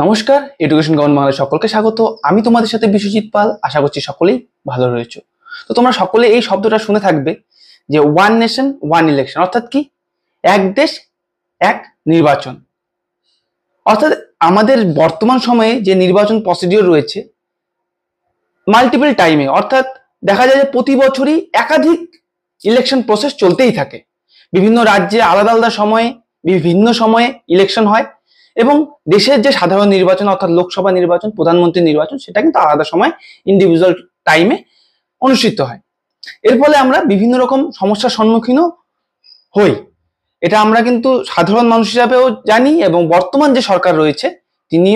নমস্কার, education government বাংলায় সকলকে স্বাগত। আমি তোমাদের সাথে বিশ্বজিৎ পাল। আশা করছি সকলেই ভালো রয়েছে। তো তোমরা সকলে এই শব্দটা শুনে থাকবে যে ওয়ান নেশন ওয়ান ইলেকশন, অর্থাৎ কি এক দেশ এক নির্বাচন। অর্থাৎ আমাদের বর্তমান সময়ে যে নির্বাচন প্রসিডিওর রয়েছে মাল্টিপল টাইমে, অর্থাৎ দেখা যায় যে প্রতি বছরই একাধিক ইলেকশন প্রসেস চলতেই থাকে। বিভিন্ন রাজ্যে আলাদা আলাদা সময়ে বিভিন্ন সময়ে ইলেকশন হয় এবং দেশের যে সাধারণ নির্বাচন অর্থাৎ লোকসভা নির্বাচন, প্রধানমন্ত্রী নির্বাচন, সেটা কিন্তু আলাদা সময় ইন্ডিভিজুয়াল টাইমে অনুষ্ঠিত হয়। এর ফলে আমরা বিভিন্ন রকম সমস্যার সম্মুখীনও হই। এটা আমরা কিন্তু সাধারণ মানুষ হিসাবেও জানি এবং বর্তমান যে সরকার রয়েছে তিনি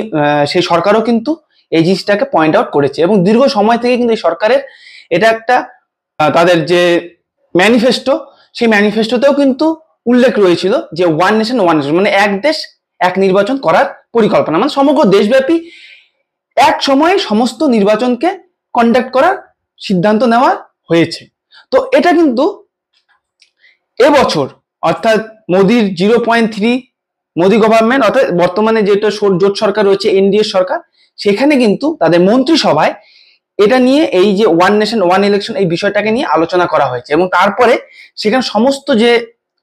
সেই সরকারও কিন্তু এই জিনিসটাকে পয়েন্ট আউট করেছে এবং দীর্ঘ সময় থেকে কিন্তু এই সরকারের এটা একটা তাদের যে ম্যানিফেস্টো, সেই ম্যানিফেস্টোতেও কিন্তু উল্লেখ রয়েছিল যে ওয়ান নেশন ওয়ান ইলেকশন, মানে এক দেশ এক নির্বাচন করার পরিকল্পনা, মানে সমগ্র দেশব্যাপী এক সময়ে সমস্ত নির্বাচনকে কন্ডাক্ট করার সিদ্ধান্ত নেওয়া হয়েছে। তো এটা কিন্তু এবছর অর্থাৎ মোদির 0.3 মোদি গভর্নমেন্ট, অর্থাৎ বর্তমানে যেটা জোট সরকার রয়েছে এনডিএ সরকার, সেখানে কিন্তু তাদের মন্ত্রিসভায় এটা নিয়ে এই যে ওয়ান নেশন ওয়ান ইলেকশন এই বিষয়টাকে নিয়ে আলোচনা করা হয়েছে এবং তারপরে সেখানে সমস্ত যে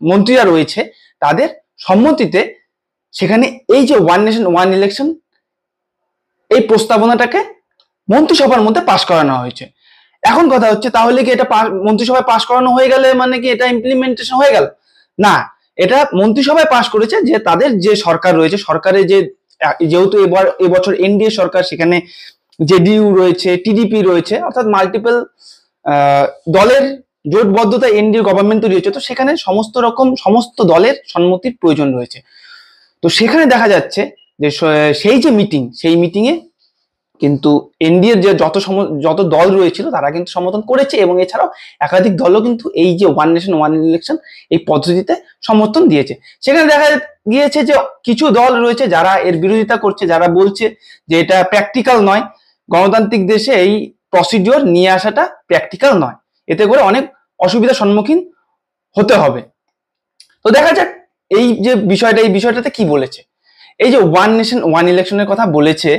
মন্ত্রীরা রয়েছে তাদের সম্মতিতে সেখানে এই যে ওয়ান নেশন ওয়ান ইলেকশন এই প্রস্তাবনাটাকে মন্ত্রিসভার মধ্যে পাশ করানো হয়েছে। এখন কথা হচ্ছে, তাহলে কি এটা মন্ত্রিসভায় পাশ করানো হয়ে গেলে মানে কি এটা ইমপ্লিমেন্টেশন হয়ে গেল? না, এটা মন্ত্রিসভায় পাশ করেছে যে তাদের যে সরকার রয়েছে, সরকারের যে যেহেতু এবছর এনডিএ সরকার, সেখানে জেডিইউ রয়েছে, টিডিপি রয়েছে, অর্থাৎ মাল্টিপল দলের জোটবদ্ধতা এনডিএ গভর্নমেন্ট তৈরি হয়েছে। তো সেখানে সমস্ত দলের সম্মতির প্রয়োজন রয়েছে। তো সেখানে দেখা যাচ্ছে যে সেই যে মিটিং, সেই মিটিংয়ে কিন্তু এনডিএর যে যত দল রয়েছিল তারা কিন্তু সমর্থন করেছে এবং এছাড়াও একাধিক দলও কিন্তু এই যে ওয়ান নেশন ওয়ান ইলেকশন এই পদ্ধতিতে সমর্থন দিয়েছে। সেখানে দেখা গিয়েছে যে কিছু দল রয়েছে যারা এর বিরোধিতা করছে, যারা বলছে যে এটা প্র্যাকটিক্যাল নয়, গণতান্ত্রিক দেশে এই প্রসিডিওর নিয়ে আসাটা প্র্যাকটিক্যাল নয়, এতে করে অনেক অসুবিধার সম্মুখীন হতে হবে। তো দেখা যাক এই যে বিষয়টা, এই বিষয়টাতে কি বলেছে। এই যে ওয়ান নেশন ওয়ান ইলেকশনের কথা বলেছে,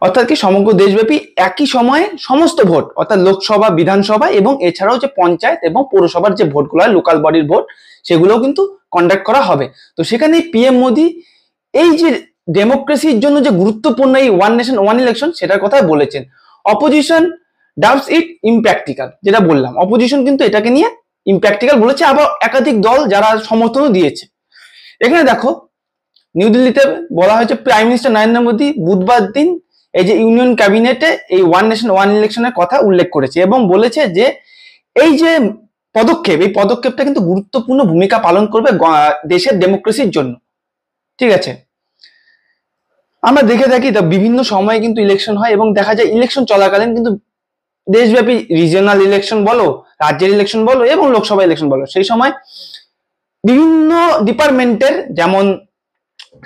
অর্থাৎ কি সমগ্র দেশব্যাপী একই সময়ে সমস্ত ভোট, অর্থাৎ লোকসভা, বিধানসভা এবং এছাড়াও যে পঞ্চায়েত এবং পৌরসভার যে ভোটগুলো হয়, লোকাল বডির ভোট, সেগুলোও কিন্তু কন্ডাক্ট করা হবে। তো সেখানে পিএম মোদি এই যে ডেমোক্রেসির জন্য যে গুরুত্বপূর্ণ এই ওয়ান নেশন ওয়ান ইলেকশন সেটার কথাই বলেছেন। অপোজিশন ডাবস ইট ইমপ্র্যাকটিক্যাল, যেটা বললাম, অপোজিশন কিন্তু এটাকে নিয়ে ইমপ্র্যাকটিক্যাল বলেছে, আবার একাধিক দল যারা সমর্থনও দিয়েছে। এখানে দেখো নিউ দিল্লিতে বলা হয়েছে প্রাইম মিনিস্টার নরেন্দ্র মোদী বুধবার দিন এই যে ইউনিয়ন ক্যাবিনেটে এই ওয়ান নেশন ওয়ান ইলেকশনের কথা উল্লেখ করেছে এবং বলেছে যে এই যে পদক্ষেপ, এই পদক্ষেপটা কিন্তু গুরুত্বপূর্ণ ভূমিকা পালন করবে দেশের ডেমোক্রেসির জন্য। ঠিক আছে, আমরা দেখে থাকি বিভিন্ন সময়ে কিন্তু ইলেকশন হয় এবং দেখা যায় ইলেকশন চলাকালীন কিন্তু দেশব্যাপী রিজিওনাল ইলেকশন বলো, রাজ্যের ইলেকশন বলো এবং লোকসভা ইলেকশন বলো, সেই সময় বিভিন্ন ডিপার্টমেন্টের, যেমন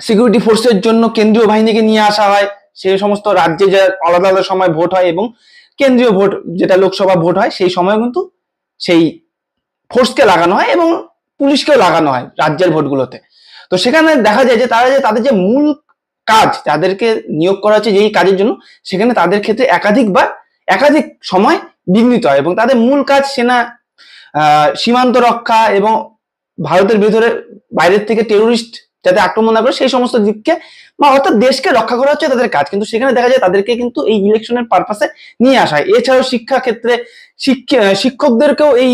সিকিউরিটি ফোর্সের জন্য কেন্দ্রীয় বাহিনীকে নিয়ে আসা হয়, সেই সমস্ত রাজ্যে যে আলাদা আলাদা সময় ভোট হয় এবং কেন্দ্রীয় ভোট যেটা লোকসভা ভোট হয় সেই সময় কিন্তু সেই ফোর্সকে লাগানো হয় এবং পুলিশকেও লাগানো হয় রাজ্যের ভোটগুলোতে। তো সেখানে দেখা যায় যে তারা যে তাদের যে মূল কাজ, তাদেরকে নিয়োগ করা হচ্ছে যেই কাজের জন্য, সেখানে তাদের ক্ষেত্রে একাধিক সময় বিঘ্নিত হয় এবং তাদের মূল কাজ সেনা সীমান্ত রক্ষা এবং ভারতের ভেতরে বাইরের থেকে টেরোরিস্ট যাতে আক্রমণ না করে সেই সমস্ত দিককে, অর্থাৎ দেশকে রক্ষা করা হচ্ছে তাদের কাজ। কিন্তু সেখানে দেখা যায় তাদেরকে কিন্তু এই ইলেকশনের পারপাসে নিয়ে আসা হয়। এছাড়াও শিক্ষা ক্ষেত্রে শিক্ষকদেরকেও এই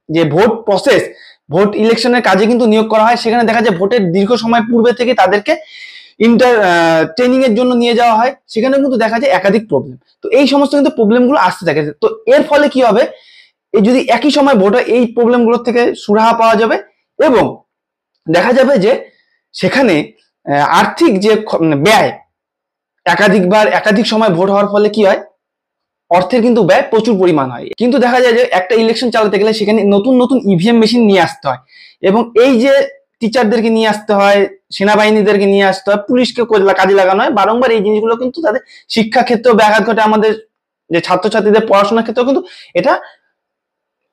যে ভোট প্রসেস, ভোট ইলেকশনের কাজে কিন্তু নিয়োগ করা হয়। সেখানে দেখা যায় ভোটের দীর্ঘ সময় পূর্বে থেকে তাদেরকে ট্রেনিং এর জন্য নিয়ে যাওয়া হয়, সেখানে কিন্তু দেখা যায় একাধিক প্রবলেম। তো এই সমস্ত কিন্তু প্রবলেমগুলো আসতে থাকে। তো এর ফলে কি হবে, এই যদি একই সময় ভোট হয় এই প্রবলেমগুলোর থেকে সুরাহা পাওয়া যাবে এবং দেখা যাবে যে সেখানে আর্থিক যে ব্যয়, একাধিক সময় ভোট হওয়ার ফলে কি হয়, অর্থের কিন্তু ব্যয় প্রচুর পরিমাণ হয়। কিন্তু দেখা যায় যে একটা ইলেকশন চালাতে গেলে সেখানে নতুন নতুন ইভিএম মেশিন নিয়ে আসতে হয় এবং এই যে টিচারদেরকে নিয়ে আসতে হয়, সেনাবাহিনীদেরকে নিয়ে আসতে হয়, পুলিশকে কাজে লাগানো হয় বারংবার। এই জিনিসগুলো কিন্তু তাদের শিক্ষা ক্ষেত্রেও ব্যাঘাত ঘটে, আমাদের যে ছাত্রছাত্রীদের পড়াশোনার ক্ষেত্রেও কিন্তু এটা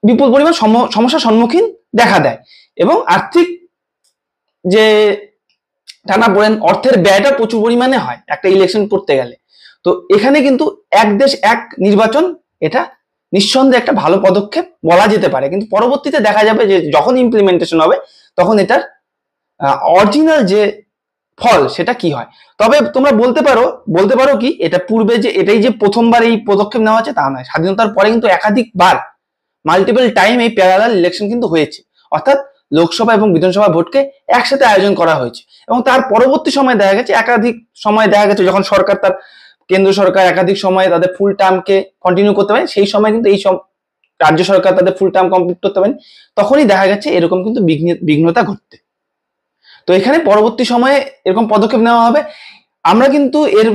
বিপুল পরিমাণ সমস্যার সম্মুখীন দেখা দেয় এবং আর্থিক যে টানাপোড়েন, অর্থের ব্যয়টা প্রচুর পরিমাণে হয় একটা ইলেকশন করতে গেলে। তো এখানে কিন্তু এক দেশ এক নির্বাচন এটা নিঃসন্দেহে একটা ভালো পদক্ষেপ বলা যেতে পারে, কিন্তু পরবর্তীতে দেখা যাবে যে যখন ইমপ্লিমেন্টেশন হবে তখন এটার অরিজিনাল যে ফল সেটা কি হয়। তবে তোমরা বলতে পারো কি এটা পূর্বে যে এটাই যে প্রথমবার এই পদক্ষেপ নেওয়া হচ্ছে তা নয়, স্বাধীনতার পরে কিন্তু একাধিকবার মাল্টিপল টাইম এই প্যারালাল ইলেকশন কিন্তু হয়েছে, অর্থাৎ লোকসভা এবং বিধানসভা ভোটকে একসাথে আয়োজন করা হয়েছে। এবং তার পরবর্তী সময় দেখা গেছে একাধিক সময় দেখা গেছে যখন সরকার তার কেন্দ্র সরকার একাধিক সময় তাদের ফুল টার্মকে কন্টিনিউ করতে পারে, সেই সময় কিন্তু এই সব রাজ্য সরকার তাদের ফুল টার্ম কমপ্লিট করতে পারেন, তখনই দেখা গেছে এরকম কিন্তু বিঘ্নতা ঘটতে। তো এখানে পরবর্তী সময়ে এরকম পদক্ষেপ নেওয়া হবে। আমরা কিন্তু এর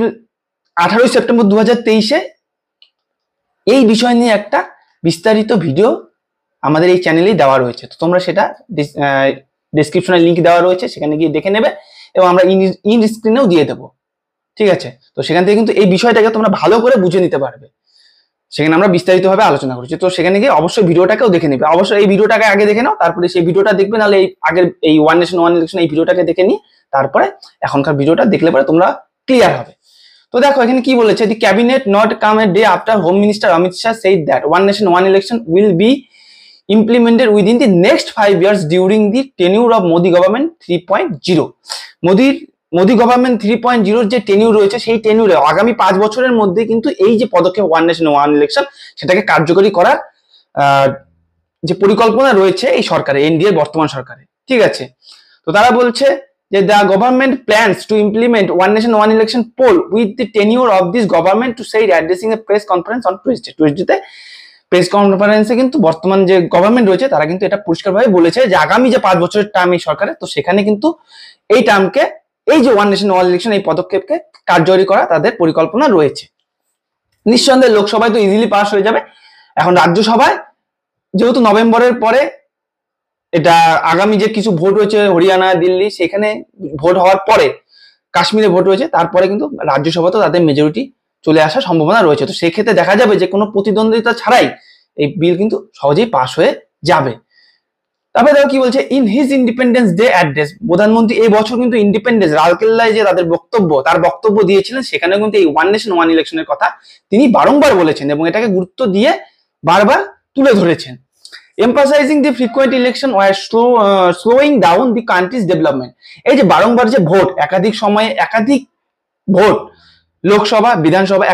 18 সেপ্টেম্বর 2023 এই বিষয় নিয়ে একটা বিস্তারিত ভিডিও আমাদের এই চ্যানেলেই দেওয়া রয়েছে, তো তোমরা সেটা ডেসক্রিপশনে লিংক দেওয়া রয়েছে, সেখানে গিয়ে দেখে নেবে এবং আমরা ইন স্ক্রিনেও দিয়ে দেবো, ঠিক আছে। তো সেখান থেকে কিন্তু এই বিষয়টাকে তোমরা ভালো করে বুঝে নিতে পারবে, সেখানে আমরা বিস্তারিতভাবে আলোচনা করছি। তো সেখানে গিয়ে অবশ্যই ভিডিওটাকেও দেখে নেবে, অবশ্যই এই ভিডিওটাকে আগে দেখে নাও, তারপরে সেই ভিডিওটা দেখবে, নাহলে এই আগের এই ওয়ান নেশন ওয়ান ইলেকশন এই ভিডিওটাকে দেখে নিয়ে তারপরে এখনকার ভিডিওটা দেখলে পরে তোমরা ক্লিয়ার হবে। তো দেখো এখানে কি বলেছে, the cabinet nod came a day after home minister Amit Shah said that one nation one election will be implemented within the next 5 years during the tenure of Modi government 3.0। Modi government 3.0 যে টেনিউর রয়েছে সেই টেনিউরে আগামী 5 বছরের মধ্যে কিন্তু এই যে পদক্ষেপ ওয়ান নেশন ওয়ান ইলেকশন সেটাকে কার্যকরী করার যে পরিকল্পনা রয়েছে এই সরকারে, এনডিএ বর্তমান সরকারে, ঠিক আছে। তো তারা বলছে যে the government plans to implement one nation one election poll with the tenure of this government to say addressing a press conference on Tuesday press কনফারেন্সে কিন্তু বর্তমান যে গভর্নমেন্ট রয়েছে তারা কিন্তু এটা পরিষ্কারভাবে বলেছে যে আগামী যে 5 বছরের টার্ম এই সরকারের, তো সেখানে কিন্তু এই টার্মকে এই যে ওয়ান নেশন ওয়ান ইলেকশন এই পদক্ষেপকে কার্যকরী করা তাদের পরিকল্পনা রয়েছে। নিঃসন্দেহে লোকসভায় তো ইজিলি পাস হয়ে যাবে, এখন রাজ্যসভায় যেহেতু নভেম্বরের পরে এটা আগামী যে কিছু ভোট রয়েছে হরিয়ানা দিল্লি সেখানে ভোট হওয়ার পরে কাশ্মীরে ভোট রয়েছে, তারপরে কিন্তু রাজ্যসভা তো তাদের মেজরিটি চলে আসার সম্ভাবনা রয়েছে। তো সেই ক্ষেত্রে দেখা যাবে যে কোনো প্রতিদ্বন্দ্বিতা ছাড়াই এই বিল কিন্তু সহজেই পাস হয়ে যাবে। তারপরে দেখো কি বলছে, in his independence day address প্রধানমন্ত্রী এই বছর কিন্তু ইন্ডিপেন্ডেন্স লালকেল্লায় যে তাদের বক্তব্য দিয়েছিলেন সেখানে কিন্তু এই ওয়ান নেশন ওয়ান ইলেকশনের কথা তিনি বারংবার বলেছেন এবং এটাকে গুরুত্ব দিয়ে বারবার তুলে ধরেছেন। emphasizing the frequent election while slowing down the country's development। এই যে বারংবার যে ভোট একাধিক সময়ে একাধিক ভোট লোকসভা বিধানসভা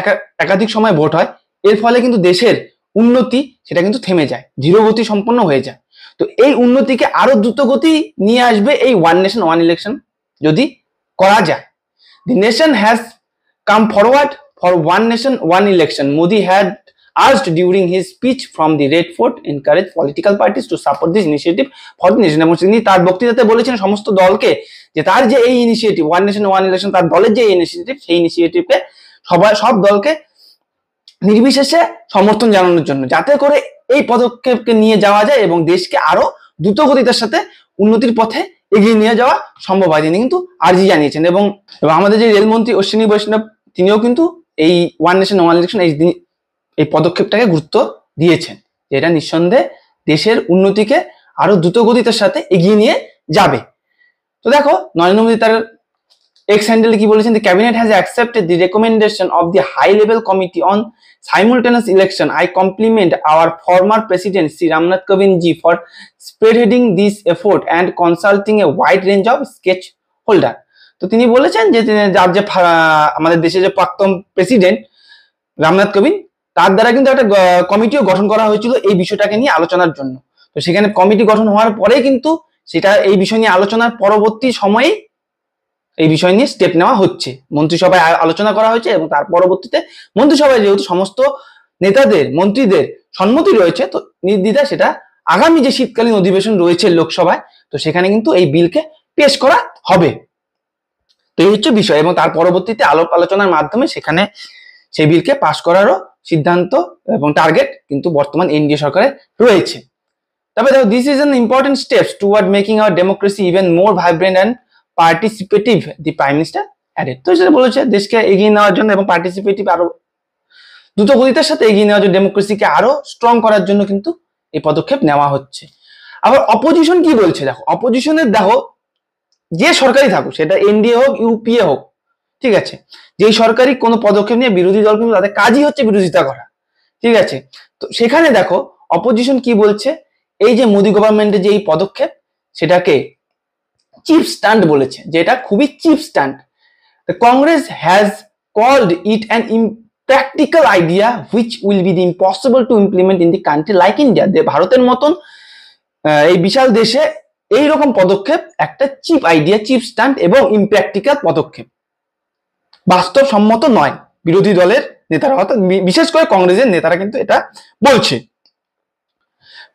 একাধিক সময় ভোট হয়, এর ফলে কিন্তু দেশের উন্নতি সেটা কিন্তু থেমে যায়, ধীরগতি সম্পন্ন হয়ে যায়। তো এই উন্নতিকে আরো দ্রুত গতি নিয়ে আসবে এই ওয়ান নেশন ওয়ান ইলেকশন যদি করা যায়। The nation has come forward for one nation one election, Modi had asked during his speech from the Red Fort, encourage political parties to support this initiative for the nation। এবং তিনি তার বক্তৃতাতে বলেছেন সমস্ত দলকে যে তার যে এই initiative one nation one election তার দলের যে ইনিশিয়েটিভ সেই ইনিশিয়েটিভকে সব দলকে নির্বিশেষে সমর্থন জানানোর জন্য, যাতে করে এই পদক্ষেপকে নিয়ে যাওয়া যায় এবং দেশকে আরো দ্রুত গতির সাথে উন্নতির পথে এগিয়ে নিয়ে যাওয়া সম্ভব হয়। তিনি কিন্তু আর্জি জানিয়েছেন এবং আমাদের যে রেলমন্ত্রী অশ্বিনী বৈষ্ণব তিনিও কিন্তু এই ওয়ান নেশন ওয়ান ইলেকশন এই পদক্ষেপটাকে গুরুত্ব দিয়েছেন যে এটা নিঃসন্দেহে দেশের উন্নতিকে আরো দ্রুত গতির সাথে এগিয়ে নিয়ে যাবে। তো দেখো নরেন্দ্র মোদী তার এক্স হ্যান্ডেলে কি বলেছেন, the cabinet has accepted the recommendation of the high level committee on simultaneous election। I compliment our former president Sri Ramnath Kovind ji for spearheading this effort and consulting a wide range of stakeholders। তো তিনি বলেছেন যে যার যে আমাদের দেশের যে প্রাক্তন প্রেসিডেন্ট রামনাথ কোবিন্দ তার দ্বারা কিন্তু একটা কমিটিও গঠন করা হয়েছিল এই বিষয়টাকে নিয়ে আলোচনার জন্য। তো সেখানে কমিটি গঠন হওয়ার পরে কিন্তু সেটা এই বিষয় নিয়ে আলোচনার পরবর্তী সময়ে এই বিষয় নিয়ে স্টেপ নেওয়া হচ্ছে, মন্ত্রিসভায় আলোচনা করা হয়েছে এবং তার পরবর্তীতে মন্ত্রিসভায় যেহেতু সমস্ত নেতাদের মন্ত্রীদের সম্মতি রয়েছে তো নির্দ্বিধায় সেটা আগামী যে শীতকালীন অধিবেশন রয়েছে লোকসভায় তো সেখানে কিন্তু এই বিলকে পেশ করা হবে। তো এই হচ্ছে বিষয় এবং তার পরবর্তীতে আলাপ আলোচনার মাধ্যমে সেখানে সেই বিলকে পাশ করারও সিদ্ধান্ত এবং টার্গেট কিন্তু বর্তমান এনডিএ সরকারের রয়েছে। তবে দেখো this is an important steps toward making hour democracy even more vibrant and participative, the prime minister added. তো সেটা বলেছে দেশকে এগিয়ে নেওয়ার জন্য এবং পার্টিসিপেটিভ আরো দ্রুত গতির সাথে এগিয়ে নেওয়ার জন্য ডেমোক্রেসিকে আরো স্ট্রং করার জন্য কিন্তু এই পদক্ষেপ নেওয়া হচ্ছে। আবার অপোজিশন কি বলছে দেখো, অপোজিশনের দেখো যে সরকারই থাকুক, সেটা এনডিএ হোক ইউপিএ হোক, ঠিক আছে, যেই সরকারি কোনো পদক্ষেপ নিয়ে বিরোধী দল কিন্তু তাদের কাজই হচ্ছে বিরোধিতা করা, ঠিক আছে। তো সেখানে দেখো অপোজিশন কি বলছে, এই যে মোদি গভর্নমেন্টের যে এই পদক্ষেপ সেটাকে চিপ স্টান্ট বলেছে, যে এটা খুবই cheap stunt. The Congress has called it an impractical idea which will be impossible to implement in the country like India. ভারতের মতন এই বিশাল দেশে এই রকম পদক্ষেপ একটা চিপ আইডিয়া, চিপ স্টান্ট এবং ইমপ্র্যাকটিক্যাল পদক্ষেপ, বাস্তবসম্মত নয়। বিরোধী দলের নেতারা, অর্থাৎ বিশেষ করে কংগ্রেসের নেতারা কিন্তু এটা বলছে।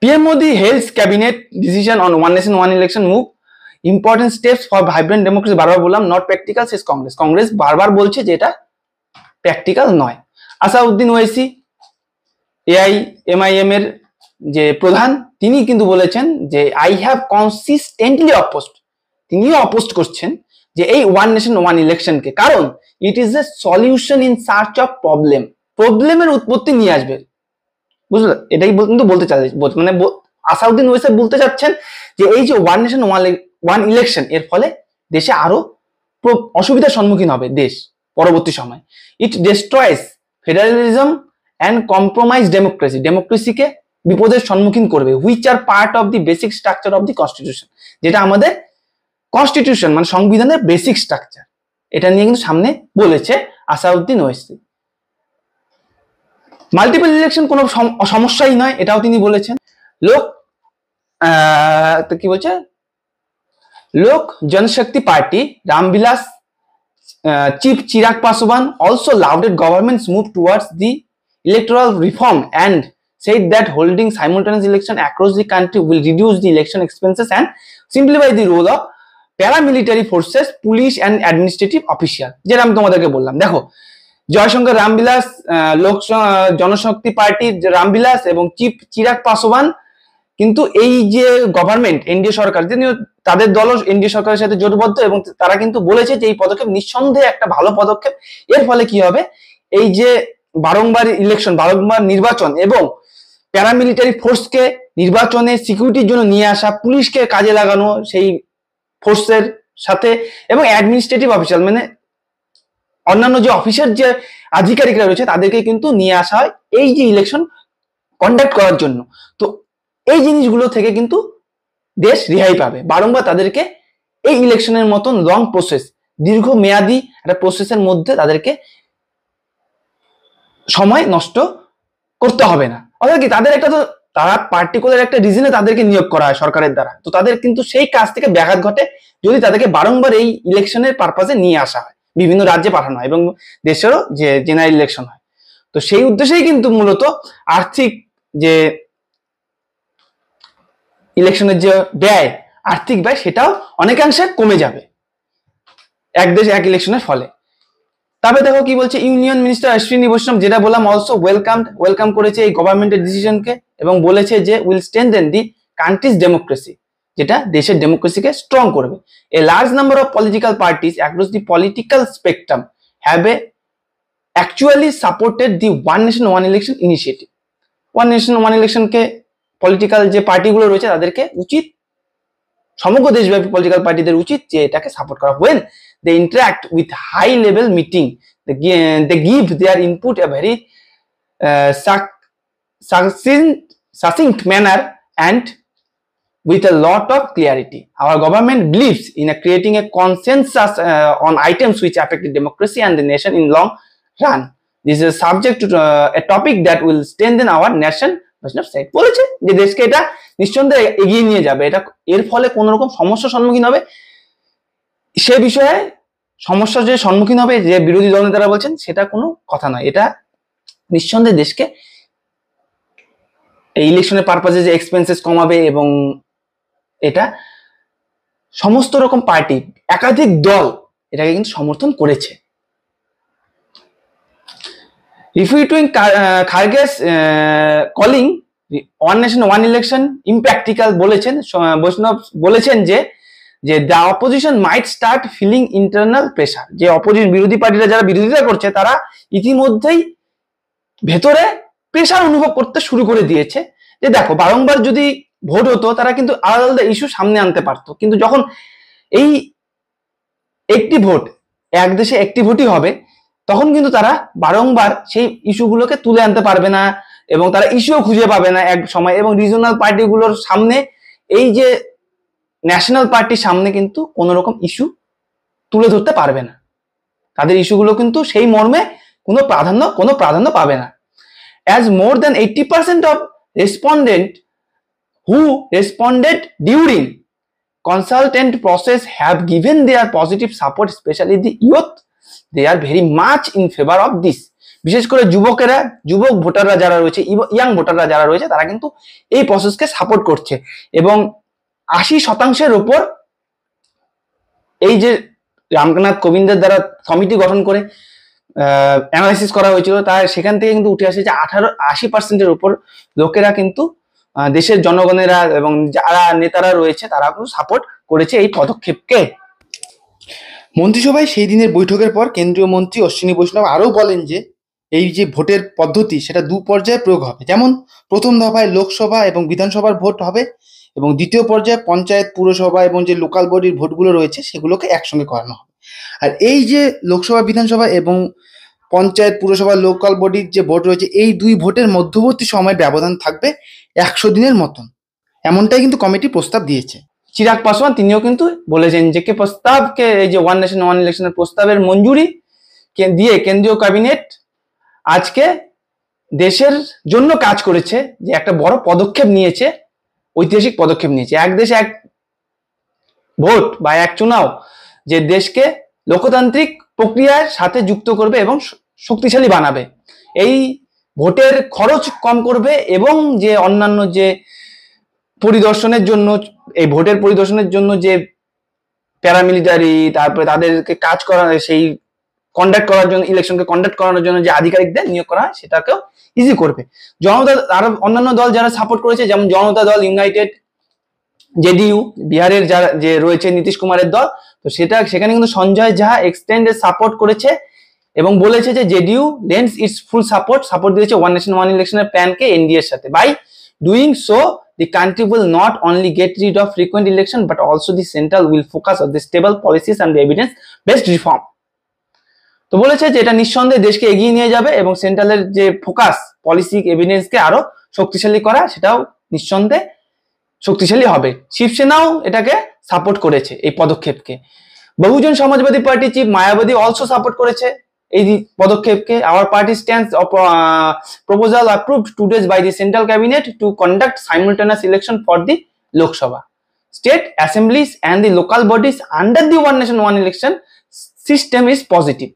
PM Modi hails cabinet decision on one nation one election move important steps for vibrant democracy, বারবার বললাম নট প্র্যাকটিক্যাল, শেষ কংগ্রেস। কংগ্রেস বারবার বলছে যে এটা প্র্যাকটিক্যাল নয়। আসাউদ্দিন ওয়াইসি AIMIM এর যে প্রধান, তিনি কিন্তু বলেছেন যে আই হ্যাভ কনসিস্টেন্টলি অপোজড, তিনিও অপোজড করছেন যে এই ওয়ান নেশন ওয়ান ইলেকশনকে, কারণ it is a solution in search of problem, প্রবলেমের উৎপত্তি নিয়ে আসবে, বুঝলে, এটাই কিন্তু বলতে চাই, মানে আসাউদ্দিন ওয়াইসি বলতে চাচ্ছেন যে এই যে ওয়ান নেশন ওয়ান ইলেকশন, এর ফলে দেশে আরো অসুবিধার সম্মুখীন হবে দেশ পরবর্তী সময়। ইট ডেস্ট্রয়েস ফেডারেলিজম অ্যান্ড কম্প্রোমাইজ ডেমোক্রেসি, ডেমোক্রেসিকে বিপদের সম্মুখীন করবে, which are part of the basic structure of the constitution, যেটা আমাদের কনস্টিটিউশন মানে সংবিধানের বেসিক স্ট্রাকচার, এটা নিয়ে কিন্তু সামনে বলেছে আসাউদ্দিন ওয়াইসি। মাল্টিপল ইলেকশন কোনো সমস্যাই নয়, এটাও তিনি বলেছেন। লোক কি বলছে, লোক জনশক্তি party Ramvilas chief Chirag Paswan also lauded government's move towards the electoral reform and said that holding simultaneous election across the country will reduce the election expenses and simplify the role of paramilitary forces, police and administrative official, যেটা আমি তোমাদেরকে বললাম। দেখো জয়শঙ্কর রামবিলাস, লোক জনশক্তি পার্টির রামবিলাস এবং chief Chirag Paswan কিন্তু এই যে গভর্নমেন্ট এনডিএ সরকার, তাদের দল এনডিএ সরকারের সাথে জোটবদ্ধ, এবং তারা কিন্তু বলেছে যে এই পদক্ষেপ নিঃসন্দেহে একটা ভালো পদক্ষেপ। এর ফলে কি হবে, এই যে বারংবার ইলেকশন, বারংবার নির্বাচন এবং প্যারামিলিটারি ফোর্সকে নির্বাচনে সিকিউরিটির জন্য নিয়ে আসা, পুলিশকে কাজে লাগানো সেই ফোর্সের সাথে, এবং অ্যাডমিনিস্ট্রেটিভ অফিসার মানে অন্যান্য যে অফিসের যে আধিকারিকরা রয়েছে তাদেরকে কিন্তু নিয়ে আসা হয় এই যে ইলেকশন কন্ডাক্ট করার জন্য। তো এই জিনিসগুলো থেকে কিন্তু দেশ রেহাই পাবে। বারংবার তাদেরকে এই ইলেকশনের মতন লং প্রসেস, দীর্ঘমেয়াদী একটা প্রসেসের মধ্যে তাদেরকে সময় নষ্ট করতে হবে না। অর্থাৎ কি, তাদের একটা তো তারা পার্টিকুলার একটা রিজনে তাদেরকে নিয়োগ করা হয় সরকারের দ্বারা, তো তাদের কিন্তু সেই কাজ থেকে ব্যাঘাত ঘটে যদি তাদেরকে বারংবার এই ইলেকশনের পারপাসে নিয়ে আসা হয়, বিভিন্ন রাজ্যে পাঠানো হয় এবং দেশেরও যে জেনারেল ইলেকশন হয়। তো সেই উদ্দেশ্যেই কিন্তু মূলত আর্থিক যে ইলেকশনের যে ব্যয়, আর্থিক ব্যয়, সেটাও অনেকাংশে কমে যাবে এক দেশ এক ইলেকশনের ফলে। তবে দেখো কি বলছে, ইউনিয়ন মিনিস্টার অশ্বিনী বৈষ্ণব, যেটা বললাম, অলসো ওয়েলকাম করেছে এই গভর্নমেন্টের ডিসিশনকে এবং বলেছে যে will strengthen the country's democracy, যেটা দেশের ডেমোক্রেসিকে স্ট্রং করবে। A large number of political parties across the political spectrum have actually supported the one nation one election initiative. One nation one ইলেকশনকে পলিটিক্যাল যে পার্টিগুলো রয়েছে তাদেরকে উচিত, সমগ্র দেশব্যাপী পলিটিক্যাল পার্টিদের উচিত যে এটাকে সাপোর্ট করা। when they interact with high level meeting, they give their input a very succinct manner and with a lot of clarity. Our government believes in creating a consensus on items which affect the democracy and the nation in long run. This is subject to a topic that will strengthen our nation. বলেছে যে দেশকে এটা নিঃসন্দেহে এগিয়ে নিয়ে যাবে, এটা এর ফলে কোন রকম সমস্যার সম্মুখীন হবে সে বিষয়ে, সমস্যার যে সম্মুখীন হবে যে বিরোধী দল নেতারা বলছেন সেটা কোনো কথা নয়। এটা নিঃসন্দেহে দেশকে এই ইলেকশনের পারপাসে যে এক্সপেন্সেস কমাবে এবং এটা সমস্ত রকম পার্টি, একাধিক দল এটাকে কিন্তু সমর্থন করেছে। Refuting Kharge's calling one nation one election impractical বলেছেন বৈষ্ণব, বলেছেন যে the opposition might start feeling internal pressure, যে বিরোধী পার্টিরা যারা বিরোধিতা করছে তারা ইতিমধ্যেই ভেতরে প্রেসার অনুভব করতে শুরু করে দিয়েছে যে দেখো বারংবার যদি ভোট হতো তারা কিন্তু আলাদা আলাদা ইস্যু সামনে আনতে পারতো, কিন্তু যখন এই একটি ভোট, এক দেশে একটি ভোটই হবে, তখন কিন্তু তারা বারংবার সেই ইস্যুগুলোকে তুলে আনতে পারবে না এবং তারা ইস্যুও খুঁজে পাবে না এক সময়, এবং রিজনাল পার্টিগুলোর সামনে, এই যে ন্যাশনাল পার্টির সামনে কিন্তু কোনো রকম ইস্যু তুলে ধরতে পারবে না। তাদের ইস্যুগুলো কিন্তু সেই মর্মে কোনো প্রাধান্য পাবে না। As more than 80% of respondents who responded during consultant process have given their positive support, especially the youth, they are very much in favor of this. বিশেষ করে যুবক ভোটাররা যারা রয়েছে, ইয়াং ভোটাররা যারা রয়েছে, তারা কিন্তু এই প্রসেসকে সাপোর্ট করছে। এবং 80% উপর এই যে রামনাথ কোবিন্দের দ্বারা কমিটি গঠন করে অ্যানালাইসিস করা হয়েছিল, তার সেখান থেকে কিন্তু উঠে আসে যে 80% উপর লোকেরা কিন্তু দেশের জনগণেরা এবং যারা নেতারা রয়েছে তারা কিন্তু সাপোর্ট করেছে এই পদক্ষেপকে। মন্ত্রিসভায় সেই দিনের বৈঠকের পর কেন্দ্রীয় মন্ত্রী অশ্বিনী বৈষ্ণব আরও বলেন যে এই যে ভোটের পদ্ধতি সেটা 2 পর্যায়ে প্রয়োগ হবে। যেমন প্রথম দফায় লোকসভা এবং বিধানসভার ভোট হবে, এবং দ্বিতীয় পর্যায়ে পঞ্চায়েত, পুরসভা এবং যে লোকাল বডির ভোটগুলো রয়েছে সেগুলোকে একসঙ্গে করানো হবে। আর এই যে লোকসভা, বিধানসভা এবং পঞ্চায়েত, পুরসভা, লোকাল বডির যে ভোট রয়েছে, এই 2 ভোটের মধ্যবর্তী সময়ের ব্যবধান থাকবে 100 দিনের মতন, এমনটাই কিন্তু কমিটি প্রস্তাব দিয়েছে। চিরাগ পাসওয়ান তিনিও কিন্তু বলেছেন যে প্রস্তাবকে, এই যে ওয়ান নেশন ওয়ান ইলেকশনের প্রস্তাবের মঞ্জুরি দিয়ে কেন্দ্রীয় ক্যাবিনেট আজকে দেশের জন্য কাজ করেছে, যে একটা বড় পদক্ষেপ নিয়েছে, ঐতিহাসিক পদক্ষেপ নিয়েছে। এক দেশ এক ভোট বা এক চুনাও যে দেশকে লোকতান্ত্রিক প্রক্রিয়ার সাথে যুক্ত করবে এবং শক্তিশালী বানাবে। এই ভোটের খরচ কম করবে এবং যে অন্যান্য যে পরিদর্শনের জন্য, এই ভোটের পরিদর্শনের জন্য যে প্যারামিলিটারি, তারপরে তাদেরকে কাজ করা, সেই কন্ডাক্ট করার জন্য, ইলেকশনকে কন্ডাক্ট করানোর জন্য যে আধিকারিকদের নিয়োগ করা হয় সেটাকেও ইজি করবে। জনতা, আরো অন্যান্য দল যারা সাপোর্ট করেছে, যেমন জনতা দল, ইউনাইটেড, জেডিইউ, বিহারের যারা যে রয়েছে নীতিশ কুমারের দল, তো সেখানে কিন্তু সঞ্জয় ঝা এক্সটেন্ডেড সাপোর্ট করেছে এবং বলেছে যে JDU lends its full support দিয়েছে ওয়ান নেশন ওয়ান ইলেকশনের প্ল্যানকে এনডিএর সাথে। By doing so the country will not only get rid of frequent election but also the central will focus on the stable policies and the evidence based reform. তো বলেছে যে এটা নিঃসন্দেহে দেশকে এগিয়ে নিয়ে যাবে এবং সেন্ট্রালের যে ফোকাস, পলিসি, এভিডেন্সকে আরো শক্তিশালী করা, সেটাও নিঃসন্দেহে শক্তিশালী হবে। শিবসেনাও এটাকে সাপোর্ট করেছে এই পদক্ষেপকে। Bahujan Samajwadi Party chief Mayawati also support করেছে এই পদক্ষেপকে। Our party stands proposal approved 2 days by the central cabinet to conduct simultaneous election for the Lok Sabha, state assemblies and the local bodies under the one nation one election system is positive.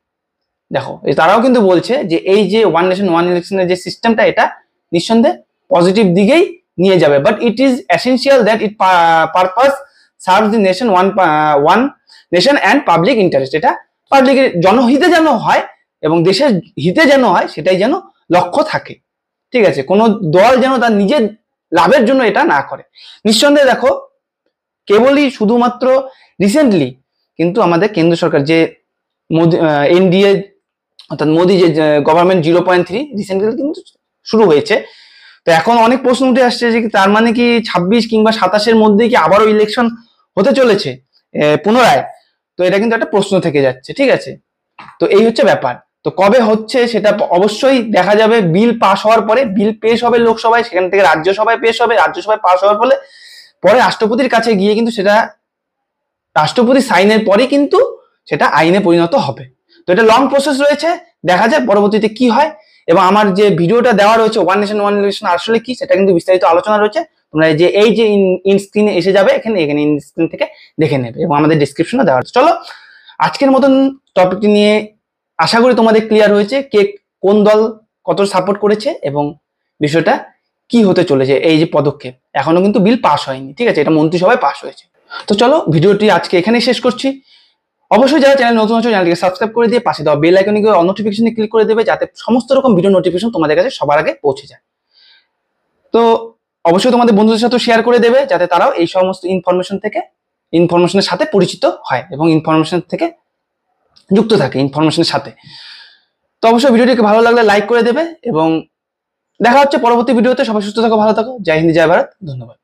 দেখো, তারাও কিন্তু বলছে যে এই যে one nation one ইলেকশনের যে সিস্টেমটা, এটা নিঃসন্দেহে পজিটিভ দিকেই নিয়ে যাবে, but it is essential that it purpose serve the nation one nation and public interest. এটা পাবলিকের জনহিতে যেন হয় এবং দেশের হিতে যেন হয়, সেটাই যেন লক্ষ্য থাকে। ঠিক আছে, কোনো দল যেন তার নিজের লাভের জন্য এটা না করে। নিঃসন্দেহে দেখো, কেবলই শুধুমাত্র রিসেন্টলি কিন্তু আমাদের কেন্দ্র সরকার যে এনডিএ অর্থাৎ মোদি যে গভর্নমেন্ট 0.3 রিসেন্টলি কিন্তু শুরু হয়েছে। তো এখন অনেক প্রশ্ন উঠে আসছে যে তার মানে কি 26 কিংবা 27-এর মধ্যে কি আবারও ইলেকশন হতে চলেছে পুনরায়? তো এটা কিন্তু একটা প্রশ্ন থেকে যাচ্ছে। ঠিক আছে, তো এই হচ্ছে ব্যাপার। তো কবে হচ্ছে সেটা অবশ্যই দেখা যাবে বিল পাস হওয়ার পরে। বিল পেশ হবে লোকসভায়, সেখান থেকে রাজ্যসভায় পেশ হবে, রাজ্যসভায় পাস হওয়ার ফলে পরে রাষ্ট্রপতির কাছে গিয়ে কিন্তু সেটা রাষ্ট্রপতি সাইনের পরে কিন্তু সেটা আইনে পরিণত হবে। তো এটা লং প্রসেস রয়েছে, দেখা যায় পরবর্তীতে কি হয়। এবং আমার যে ভিডিওটা দেওয়া রয়েছে ওয়ান নেশন ওয়ান ইলেকশন আসলে কি, সেটা কিন্তু বিস্তারিত আলোচনা রয়েছে। তোমরা যে এই যে ইন স্ক্রিনে এসে যাবে, এখানে ইন স্ক্রিন থেকে দেখে নেবে এবং আমাদের ডিসক্রিপশনে দেওয়া আছে। চলো, আজকের মতন টপিকটি নিয়ে আশা করি তোমাদের ক্লিয়ার হয়েছে কে কোন দল কত সাপোর্ট করেছে এবং বিষয়টা কি হতে চলেছে। এই যে পদক্ষেপ, এখনো কিন্তু বিল পাস হয়নি। ঠিক আছে, এটা মন্ত্রিসভায় পাস হয়েছে। তো চলো, ভিডিওটি আজকে এখানেই শেষ করছি। অবশ্যই যারা চ্যানেল নতুন আছে চ্যানেলটিকে সাবস্ক্রাইব করে দিয়ে পাশে দেওয়া বেল আইকনে গিয়ে অল নোটিফিকেশনে ক্লিক করে দেবে, যাতে সমস্ত রকম ভিডিও নোটিফিকেশন তোমাদের কাছে সবার আগে পৌঁছে যায়। তো অবশ্যই তোমাদের বন্ধুদের সাথে শেয়ার করে দেবে, যাতে তারাও এই সমস্ত ইনফরমেশনের সাথে পরিচিত হয় এবং ইনফরমেশন থেকে যুক্ত থাকে ইনফরমেশনের সাথে। তো অবশ্যই ভিডিওটিকে ভালো লাগলে লাইক করে দেবে এবং দেখা হচ্ছে পরবর্তী ভিডিওতে। সবাই সুস্থ থাকো, ভালো থাকো। জয় হিন্দ, জয় ভারত, ধন্যবাদ।